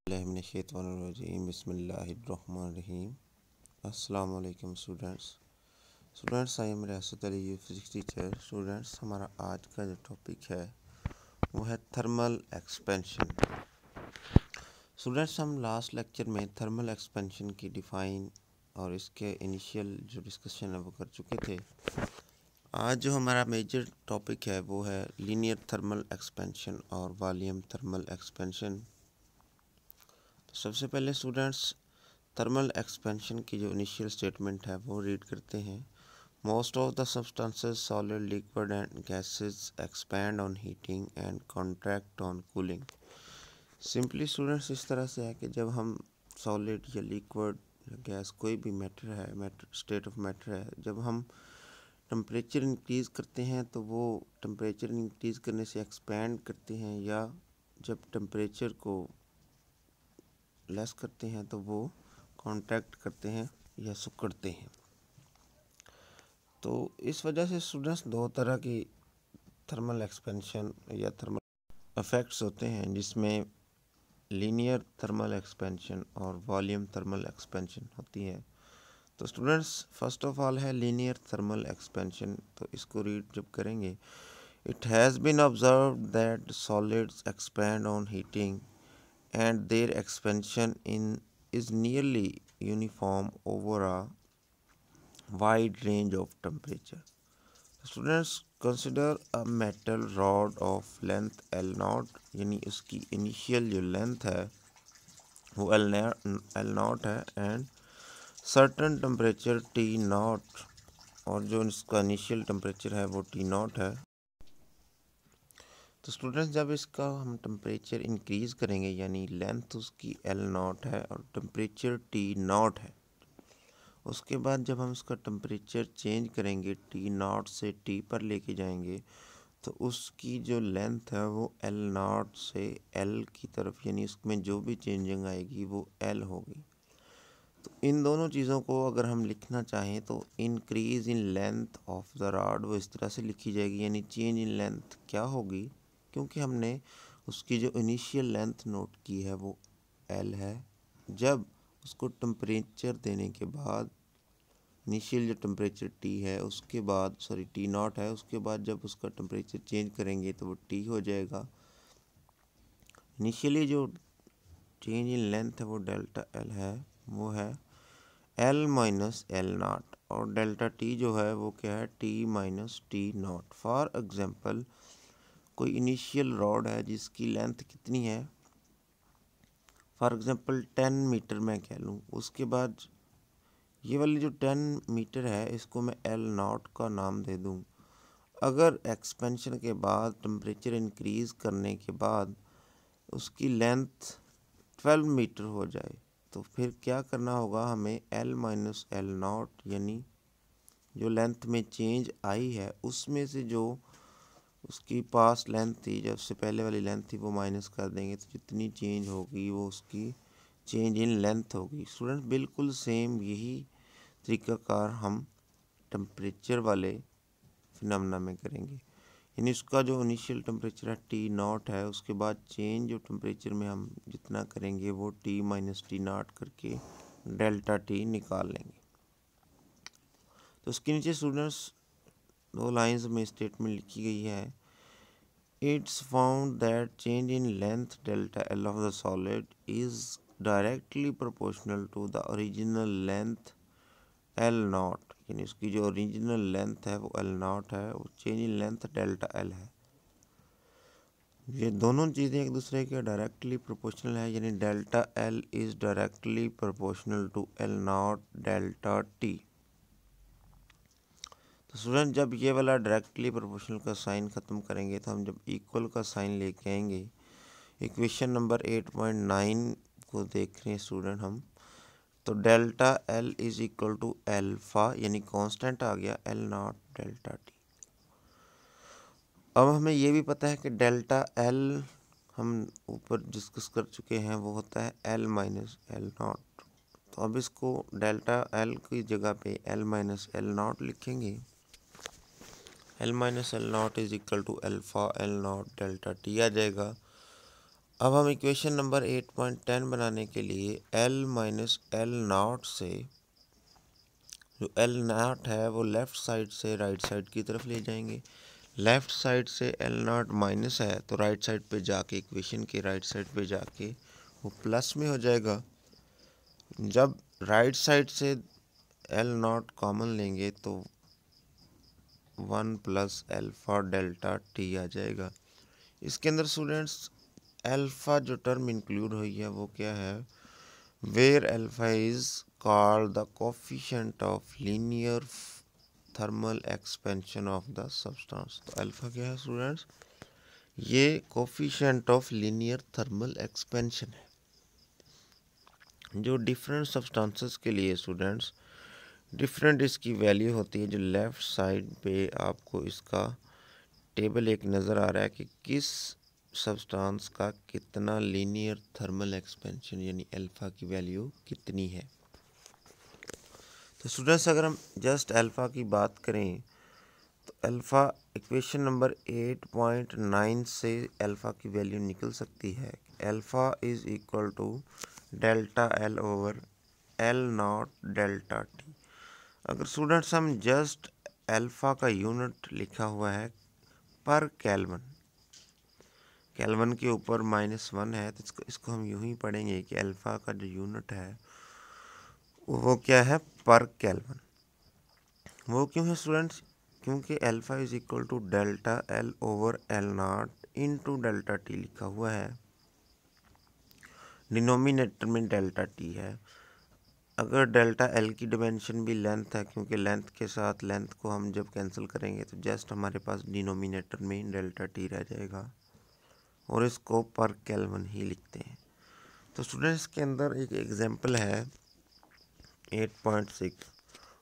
बिस्मिल्लाहिर्रहमानिर्रहीम। अस्सलाम वालेकुम स्टूडेंट्स आई एम रियासत Ali, you physics teacher. Students, हमारा आज का जो टॉपिक है वो है थर्मल एक्सपेंशन। स्टूडेंट्स, हम लास्ट लेक्चर में थर्मल एक्सपेंशन की डिफ़ाइन और इसके इनिशियल जो डिस्कशन है वो कर चुके थे। आज जो हमारा मेजर टॉपिक है वो है लीनियर थर्मल एक्सपेंशन और वॉल्यूम थर्मल एक्सपेंशन। सबसे पहले स्टूडेंट्स, थर्मल एक्सपेंशन की जो इनिशियल स्टेटमेंट है वो रीड करते हैं। Most of the substances solid, liquid and gases expand on heating and contract on cooling. Simply students इस तरह से है कि जब हम सॉलिड या लिक्विड या गैस कोई भी मैटर है, स्टेट ऑफ मैटर है, जब हम टेम्परेचर इंक्रीज़ करते हैं तो वो टेम्परेचर इंक्रीज़ करने से एक्सपैंड करते हैं, या जब टेम्परेचर को लेस करते हैं तो वो कॉन्ट्रैक्ट करते हैं या सिकुड़ते हैं। तो इस वजह से स्टूडेंट्स दो तरह की थर्मल एक्सपेंशन या थर्मल इफ़ेक्ट्स होते हैं, जिसमें लीनियर थर्मल एक्सपेंशन और वॉल्यूम थर्मल एक्सपेंशन होती है। तो स्टूडेंट्स, फर्स्ट ऑफ ऑल है लीनियर थर्मल एक्सपेंशन। तो इसको रीड जब करेंगे, it has been observed that solids expand on heating and their expansion is nearly uniform over a wide range of temperature. Students, consider a metal rod of length L0, यानी उसकी initial जो length है वो L0 है and certain temperature T0, और जो इसका initial temperature है वो T0 है। तो स्टूडेंट्स, जब इसका हम टेम्परेचर इंक्रीज़ करेंगे, यानी लेंथ उसकी L0 है और टेम्परेचर T0 है, उसके बाद जब हम इसका टेम्परेचर चेंज करेंगे, T0 से T पर लेके जाएंगे, तो उसकी जो लेंथ है वो L0 से L की तरफ, यानी उसमें जो भी चेंजिंग आएगी वो L होगी। तो इन दोनों चीज़ों को अगर हम लिखना चाहें तो increase in length of the rod वो इस तरह से लिखी जाएगी, यानी चेंज इन लेंथ क्या होगी, क्योंकि हमने उसकी जो इनिशियल लेंथ नोट की है वो L है। जब उसको टेम्परेचर देने के बाद, इनिशियल जो टेम्परेचर T है उसके बाद T0 है, उसके बाद जब उसका टेम्परेचर चेंज करेंगे तो वो T हो जाएगा। इनिशियली जो चेंज इन लेंथ है वो डेल्टा L है, वो है L माइनस L0, और डेल्टा T जो है वो क्या है, T minus T0। For example, कोई इनिशियल रॉड है जिसकी लेंथ कितनी है, फॉर एग्जांपल 10 मीटर मैं कह लूँ, उसके बाद ये वाली जो 10 मीटर है इसको मैं L0 का नाम दे दूँ। अगर एक्सपेंशन के बाद टेम्परेचर इंक्रीज़ करने के बाद उसकी लेंथ 12 मीटर हो जाए, तो फिर क्या करना होगा हमें, L माइनस L0, यानी जो लेंथ में चेंज आई है उसमें से जो उसकी पास लेंथ थी, जब से पहले वाली लेंथ थी, वो माइनस कर देंगे, तो जितनी चेंज होगी वो उसकी चेंज इन लेंथ होगी। स्टूडेंट, बिल्कुल सेम यही तरीक़ाकार हम टेम्परेचर वाले फिनोमेना में करेंगे, यानी उसका जो इनिशियल टेम्परेचर है T0 है, उसके बाद चेंज जो टेम्परेचर में हम जितना करेंगे वो T माइनस T0 करके डेल्टा T निकाल लेंगे। तो उसके नीचे स्टूडेंट्स दो लाइंस में स्टेटमेंट लिखी गई है, it's found that change in length delta L of the solid is directly proportional to the original length L0, यानी उसकी जो ओरिजिनल लेंथ है वो L0 है, वो change in length delta L है। ये दोनों चीज़ें एक दूसरे के डायरेक्टली प्रोपोर्शनल है, यानी delta L is directly proportional to L0 delta T। तो स्टूडेंट, जब ये वाला डायरेक्टली प्रोपोर्शनल का साइन ख़त्म करेंगे तो हम जब इक्वल का साइन लेके आएंगे, इक्वेशन नंबर 8.9 को देख रहे हैं स्टूडेंट हम, तो delta L is equal to alpha, यानी कांस्टेंट आ गया L0 डेल्टा T। अब हमें ये भी पता है कि डेल्टा L हम ऊपर डिस्कस कर चुके हैं, वो होता है L माइनस L0। तो अब इसको डेल्टा L की जगह पे L माइनस L0 लिखेंगे। L minus L0 is equal to alpha L0 delta T आ जाएगा। अब हम इक्वेशन नंबर 8.10 बनाने के लिए L माइनस एल नॉट से, जो L नॉट है वो लेफ़्ट साइड से राइट साइड की तरफ ले जाएंगे। लेफ़्ट साइड से L नॉट माइनस है तो राइट साइड पे जाके, इक्वेशन के राइट साइड पे जाके वो प्लस में हो जाएगा। जब राइट साइड से L नॉट कॉमन लेंगे तो 1 प्लस अल्फ़ा डेल्टा टी आ जाएगा। इसके अंदर स्टूडेंट्स अल्फ़ा जो टर्म इंक्लूड हुई है वो क्या है, where alpha is called the coefficient of linear thermal expansion of the substance. तो अल्फ़ा क्या है स्टूडेंट्स, ये coefficient of linear thermal expansion है, जो डिफरेंट सब्सटेंसेस के लिए स्टूडेंट्स डिफरेंट इसकी वैल्यू होती है। जो लेफ़्ट साइड पे आपको इसका टेबल एक नज़र आ रहा है कि किस सब्सटेंस का कितना लीनियर थर्मल एक्सपेंशन यानी अल्फ़ा की वैल्यू कितनी है। तो स्टूडेंट्स अगर हम जस्ट अल्फ़ा की बात करें तो अल्फ़ा इक्वेशन नंबर 8.9 से अल्फ़ा की वैल्यू निकल सकती है। Alpha is equal to delta L over L naught delta T. अगर स्टूडेंट्स हम जस्ट अल्फ़ा का यूनिट लिखा हुआ है पर केल्विन, केल्विन के ऊपर -1 है तो इसको हम यूं ही पढ़ेंगे कि अल्फ़ा का जो यूनिट है वो क्या है, पर केल्विन। वो क्यों है स्टूडेंट्स, क्योंकि alpha is equal to delta L over L naught into delta T लिखा हुआ है, डिनोमिनेटर में डेल्टा टी है। अगर डेल्टा एल की डिमेंशन भी लेंथ है, क्योंकि लेंथ के साथ लेंथ को हम जब कैंसिल करेंगे तो जस्ट हमारे पास डिनोमिनेटर में डेल्टा टी रह जाएगा और इसको पर केल्विन ही लिखते हैं। तो स्टूडेंट्स के अंदर एक एग्जांपल है 8.6,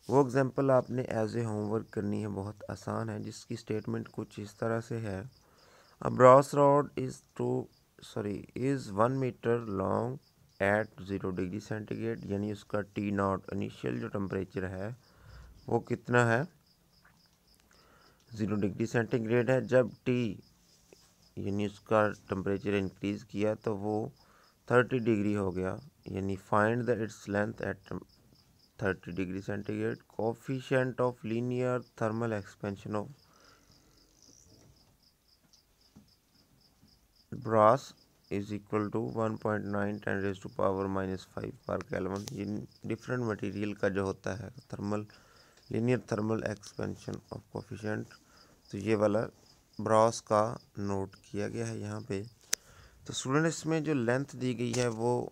वो एग्जांपल आपने एज ए होमवर्क करनी है, बहुत आसान है, जिसकी स्टेटमेंट कुछ इस तरह से है। A brass rod is 1 metre long at 0 degree centigrade, यानी उसका टी नॉट इनिशियल जो टेम्परेचर है वो कितना है, 0 डिग्री सेंटीग्रेड है। जब टी यानी उसका टेम्परेचर इंक्रीज़ किया तो वो 30 डिग्री हो गया, यानी find the its length at 30 degree centigrade. Coefficient of linear thermal expansion of brass is equal to 1.9 10⁻⁻5 पर केल्विन। ये डिफरेंट मटेरियल का जो होता है thermal linear thermal expansion of coefficient, तो ये वाला ब्रास का नोट किया गया है यहाँ पे। तो स्टूडेंट इसमें जो लेंथ दी गई है वो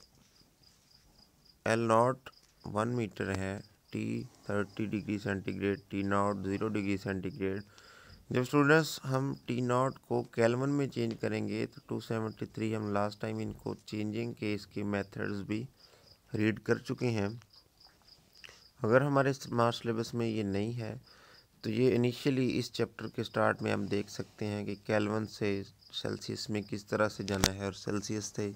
एल नॉट 1 मीटर है, T 30 degree centigrade, T not 0 degree centigrade. जब स्टूडेंट्स हम टी नॉट को केल्विन में चेंज करेंगे तो 273, हम लास्ट टाइम इनको चेंजिंग के इसके मेथड्स भी रीड कर चुके हैं। अगर हमारे स्मार्ट सिलेबस में ये नहीं है तो ये इनिशियली इस चैप्टर के स्टार्ट में हम देख सकते हैं कि केल्विन से सेल्सियस में किस तरह से जाना है और सेल्सियस से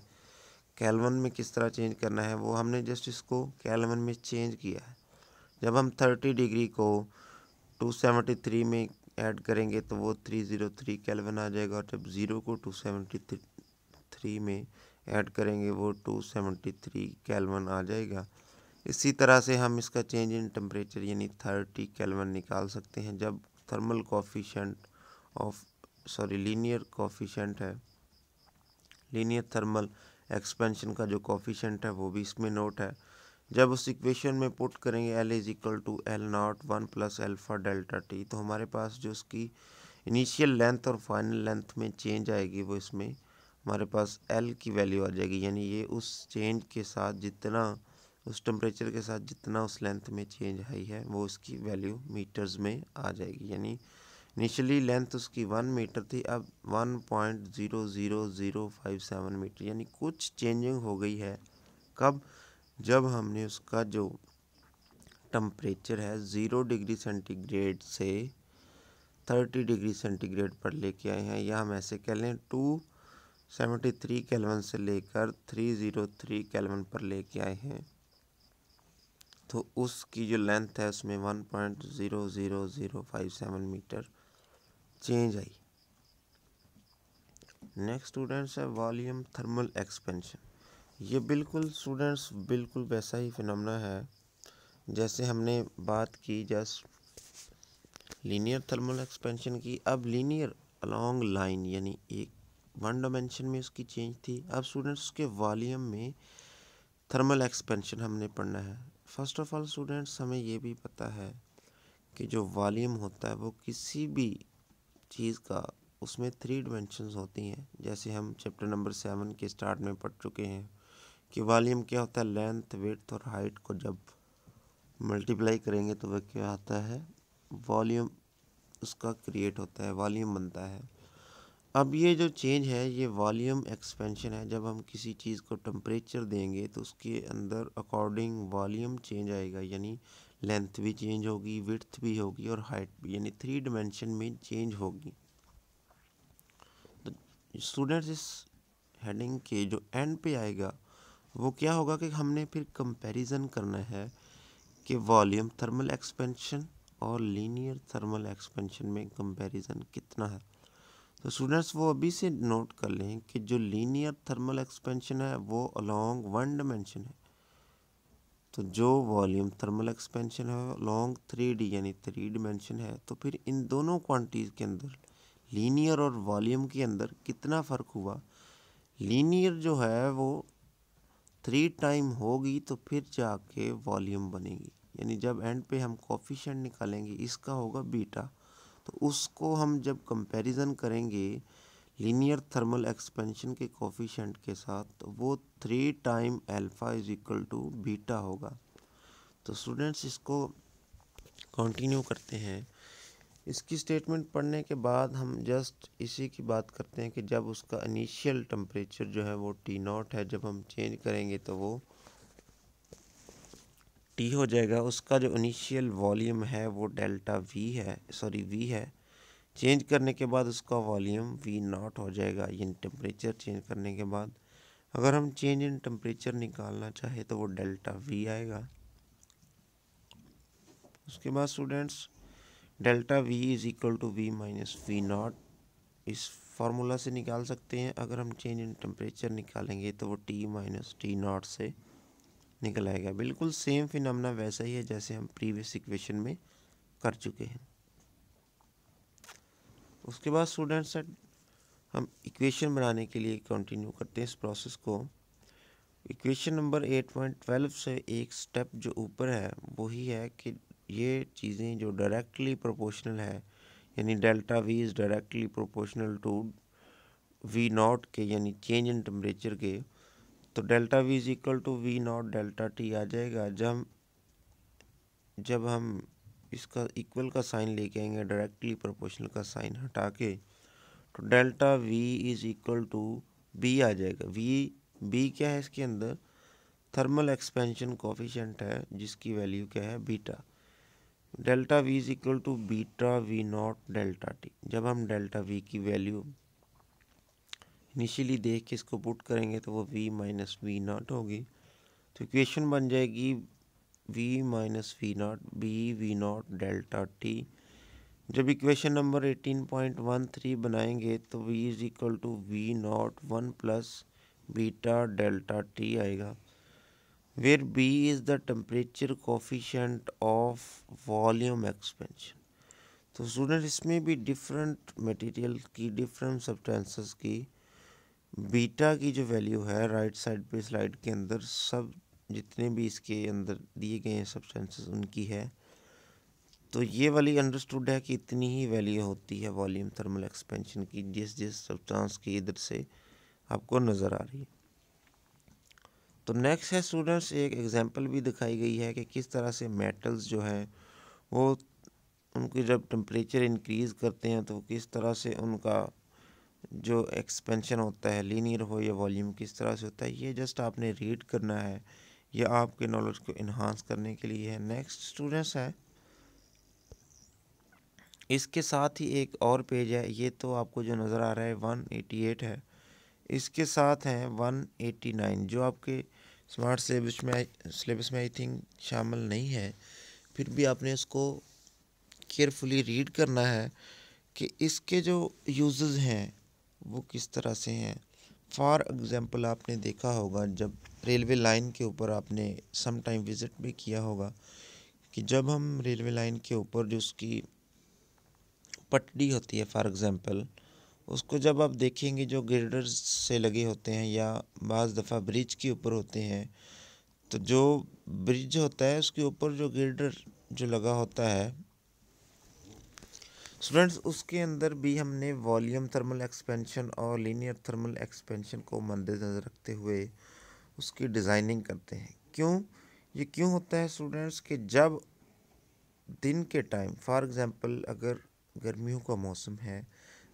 केल्विन में किस तरह चेंज करना है, वो हमने जस्ट इसको केल्विन में चेंज किया है। जब हम 30 डिग्री को 273 में ऐड करेंगे तो वो 303 केल्विन आ जाएगा, और जब 0 को 273 में ऐड करेंगे वो 273 केल्विन आ जाएगा। इसी तरह से हम इसका चेंज इन टेम्परेचर यानी 30 केल्विन निकाल सकते हैं। जब thermal coefficient of linear coefficient है, लीनियर थर्मल एक्सपेंशन का जो कोफिशिएंट है वो भी इसमें नोट है। जब उस इक्वेशन में पुट करेंगे L is equal to L naught 1 plus alpha delta T, तो हमारे पास जो उसकी इनिशियल लेंथ और फाइनल लेंथ में चेंज आएगी वो इसमें हमारे पास एल की वैल्यू आ जाएगी, यानी ये उस चेंज के साथ जितना, उस टेम्परेचर के साथ जितना उस लेंथ में चेंज आई है वो उसकी वैल्यू मीटर्स में आ जाएगी। यानी इनिशियली लेंथ उसकी 1 मीटर थी, अब 1.00057 मीटर, यानी कुछ चेंजिंग हो गई है। कब, जब हमने उसका जो टेम्परेचर है 0 डिग्री सेंटीग्रेड से 30 डिग्री सेंटीग्रेड पर लेके आए हैं, या हम ऐसे कह लें 273 केल्विन से लेकर 303 केल्विन पर लेके आए हैं, तो उसकी जो लेंथ है उसमें 1.00057 मीटर चेंज आई। नेक्स्ट स्टूडेंट्स है वॉल्यूम थर्मल एक्सपेंशन। ये बिल्कुल स्टूडेंट्स बिल्कुल वैसा ही फिनोमेना है जैसे हमने बात की जस्ट लीनियर थर्मल एक्सपेंशन की। अब लीनियर अलोंग लाइन यानी एक वन डायमेंशन में उसकी चेंज थी। अब स्टूडेंट्स उसके वॉल्यूम में थर्मल एक्सपेंशन हमने पढ़ना है। फर्स्ट ऑफ ऑल स्टूडेंट्स हमें ये भी पता है कि जो वॉल्यूम होता है वो किसी भी चीज़ का उसमें 3 डिमेंशंस होती हैं। जैसे हम चैप्टर नंबर 7 के स्टार्ट में पढ़ चुके हैं कि वॉल्यूम क्या होता है, लेंथ विड्थ और हाइट को जब मल्टीप्लाई करेंगे तो वह क्या आता है, वॉल्यूम उसका क्रिएट होता है, वॉल्यूम बनता है। अब ये जो चेंज है ये वॉल्यूम एक्सपेंशन है। जब हम किसी चीज़ को टेम्परेचर देंगे तो उसके अंदर अकॉर्डिंग वॉल्यूम चेंज आएगा, यानी लेंथ भी चेंज होगी, विड्थ भी होगी और हाइट भी, यानी 3 डिमेंशन में चेंज होगी। तो स्टूडेंट्स इस हेडिंग के जो एंड पे आएगा वो क्या होगा कि हमने फिर कंपैरिजन करना है कि वॉल्यूम थर्मल एक्सपेंशन और लीनियर थर्मल एक्सपेंशन में कंपैरिजन कितना है। तो स्टूडेंट्स वो अभी से नोट कर लें कि जो लीनियर थर्मल एक्सपेंशन है वो अलोंग वन डायमेंशन है, तो जो वॉल्यूम थर्मल एक्सपेंशन है अलोंग 3D यानी 3 डिमेंशन है। तो फिर इन दोनों क्वांटिटीज़ के अंदर लीनियर और वॉल्यूम के अंदर कितना फ़र्क हुआ। लीनियर जो है वो 3 टाइम होगी तो फिर जाके वॉल्यूम बनेगी, यानी जब एंड पे हम कोफिशिएंट निकालेंगे इसका होगा बीटा, तो उसको हम जब कंपैरिजन करेंगे लीनियर थर्मल एक्सपेंशन के कोफिशिएंट के साथ तो वो 3 time alpha is equal to beta होगा। तो स्टूडेंट्स इसको कंटिन्यू करते हैं। इसकी स्टेटमेंट पढ़ने के बाद हम जस्ट इसी की बात करते हैं कि जब उसका इनिशियल टेम्परेचर जो है वो T0 है, जब हम चेंज करेंगे तो वो T हो जाएगा। उसका जो इनिशियल वॉल्यूम है वो डेल्टा V है। चेंज करने के बाद उसका वॉल्यूम V0 हो जाएगा, यानी टेम्परेचर चेंज करने के बाद। अगर हम चेंज इन टेम्परेचर निकालना चाहे तो वो डेल्टा V आएगा। उसके बाद students delta V is equal to V minus V0 इस फार्मूला से निकाल सकते हैं। अगर हम चेंज इन टेम्परेचर निकालेंगे तो वो T माइनस T0 से निकल आएगा। बिल्कुल सेम फिनोमेना वैसा ही है जैसे हम प्रीवियस इक्वेशन में कर चुके हैं। उसके बाद स्टूडेंट्स हम इक्वेशन बनाने के लिए कंटिन्यू करते हैं इस प्रोसेस को। इक्वेशन नंबर 8.12 से एक स्टेप जो ऊपर है वही है कि ये चीज़ें जो डायरेक्टली प्रोपोर्शनल है, यानी delta V is directly proportional to V0 के, यानी चेंज इन टेम्परेचर के, तो delta V is equal to V0 delta T आ जाएगा। जब हम इसका इक्वल का साइन लेके आएंगे, डायरेक्टली प्रोपोर्शनल का साइन हटा के, तो delta V is equal to B आ जाएगा। B क्या है इसके अंदर, थर्मल एक्सपेंशन कोफिशिएंट है जिसकी वैल्यू क्या है, beta. Delta V is equal to beta V0 delta T। जब हम डेल्टा V की वैल्यू इनिशियली देख के इसको पुट करेंगे तो वो V माइनस V0 होगी। तो इक्वेशन बन जाएगी V minus V0 B V0 delta T। जब इक्वेशन नंबर 18.13 बनाएंगे तो V is equal to V0 1 plus beta delta T आएगा, where B is the temperature coefficient of volume expansion. तो student इसमें भी डिफरेंट मटेरियल की, डिफरेंट सब्सटेंसेस की beta की जो वैल्यू है राइट साइड पे स्लाइड के अंदर सब जितने भी इसके अंदर दिए गए हैं सब्सटेंसेस उनकी है। तो ये वाली अंडरस्टूड है कि इतनी ही वैल्यू होती है वॉल्यूम थर्मल एक्सपेंशन की जिस सब्सटेंस की इधर से आपको नज़र आ रही है। तो नेक्स्ट है स्टूडेंट्स एक एग्जांपल भी दिखाई गई है कि किस तरह से मेटल्स जो हैं वो उनकी जब टेम्परेचर इंक्रीज़ करते हैं तो किस तरह से उनका जो एक्सपेंशन होता है, लीनियर हो या वॉल्यूम, किस तरह से होता है। ये जस्ट आपने रीड करना है, ये आपके नॉलेज को इन्हांस करने के लिए है। नेक्स्ट स्टूडेंट्स है इसके साथ ही एक और पेज है, ये तो आपको जो नज़र आ रहा है 188 है, इसके साथ हैं 189 जो आपके स्मार्ट सिलेबस में आई थिंक शामिल नहीं है, फिर भी आपने इसको केयरफुली रीड करना है कि इसके जो यूजेस हैं वो किस तरह से हैं। फॉर एग्ज़ाम्पल आपने देखा होगा जब रेलवे लाइन के ऊपर आपने सम टाइम विज़िट भी किया होगा कि जब हम रेलवे लाइन के ऊपर जो उसकी पटड़ी होती है फॉर एग्ज़ाम्पल, उसको जब आप देखेंगे जो गिर्डर्स से लगे होते हैं या बाज़ दफ़ा ब्रिज के ऊपर होते हैं, तो जो ब्रिज होता है उसके ऊपर जो गिर्डर जो लगा होता है स्टूडेंट्स, उसके अंदर भी हमने वॉल्यूम थर्मल एक्सपेंशन और लीनियर थर्मल एक्सपेंशन को मद्देनज़र रखते हुए उसकी डिज़ाइनिंग करते हैं। ये क्यों होता है स्टूडेंट्स कि जब दिन के टाइम फॉर एग्ज़ाम्पल अगर गर्मियों का मौसम है,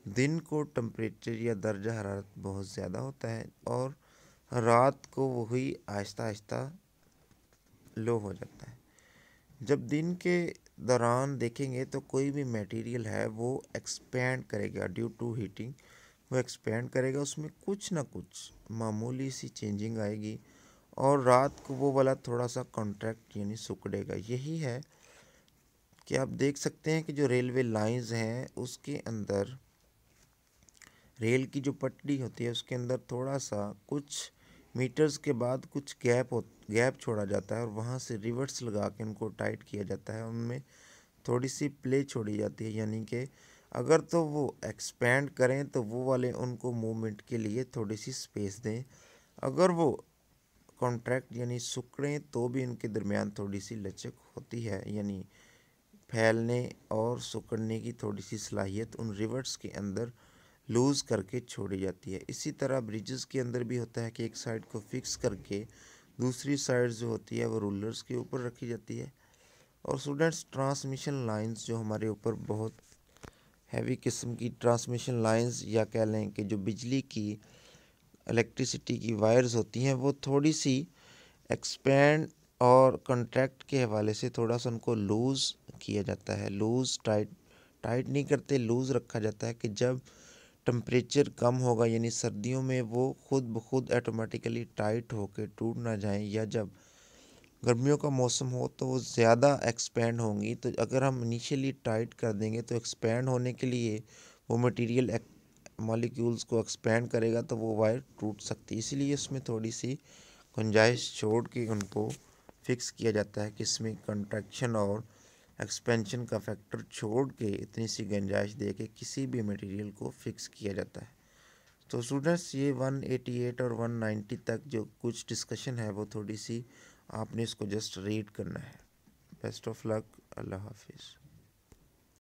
दिन को टेम्परेचर या दर्जा हरारत बहुत ज़्यादा होता है और रात को वही आहिस्ता आहिस्ता लो हो जाता है। जब दिन के दौरान देखेंगे तो कोई भी मटेरियल है वो एक्सपेंड करेगा ड्यू टू हीटिंग, वो एक्सपेंड करेगा, उसमें कुछ ना कुछ मामूली सी चेंजिंग आएगी और रात को वो वाला थोड़ा सा कॉन्ट्रैक्ट यानी सिकुड़ेगा। यही है कि आप देख सकते हैं कि जो रेलवे लाइंस हैं उसके अंदर रेल की जो पटड़ी होती है उसके अंदर थोड़ा सा कुछ मीटर्स के बाद कुछ गैप छोड़ा जाता है और वहाँ से रिवर्स लगा के उनको टाइट किया जाता है, उनमें थोड़ी सी प्ले छोड़ी जाती है, यानी कि अगर तो वो एक्सपेंड करें तो वो वाले उनको मूवमेंट के लिए थोड़ी सी स्पेस दें, अगर वो कॉन्ट्रैक्ट यानी सिकुड़ें तो भी उनके दरमियान थोड़ी सी लचक होती है, यानी फैलने और सिकुड़ने की थोड़ी सी सलाहियत उन रिवर्ट्स के अंदर लूज़ करके छोड़ी जाती है। इसी तरह ब्रिजेस के अंदर भी होता है कि एक साइड को फिक्स करके दूसरी साइड जो होती है वो रूलर्स के ऊपर रखी जाती है। और स्टूडेंट्स, ट्रांसमिशन लाइंस जो हमारे ऊपर बहुत हैवी किस्म की ट्रांसमिशन लाइंस या कह लें कि जो बिजली की इलेक्ट्रिसिटी की वायर्स होती हैं वो थोड़ी सी एक्सपेंड और कॉन्ट्रैक्ट के हवाले से थोड़ा सा उनको लूज़ किया जाता है। टाइट नहीं करते, लूज़ रखा जाता है कि जब टेम्परेचर कम होगा यानी सर्दियों में वो खुद ब खुद ऑटोमेटिकली टाइट होकर टूट ना जाएं, या जब गर्मियों का मौसम हो तो वो ज़्यादा एक्सपेंड होंगी। तो अगर हम इनिशियली टाइट कर देंगे तो एक्सपेंड होने के लिए वो मटेरियल मॉलिक्यूल्स को एक्सपेंड करेगा तो वो वायर टूट सकती है। इसीलिए इसमें थोड़ी सी गुंजाइश छोड़ के उनको फिक्स किया जाता है कि इसमें कंट्रैक्शन और एक्सपेंशन का फैक्टर छोड़ के इतनी सी गुंजाइश दे के किसी भी मटेरियल को फिक्स किया जाता है। तो स्टूडेंट्स, ये 188 और 190 तक जो कुछ डिस्कशन है वो थोड़ी सी आपने इसको जस्ट रीड करना है। बेस्ट ऑफ लक, अल्लाह हाफिज़।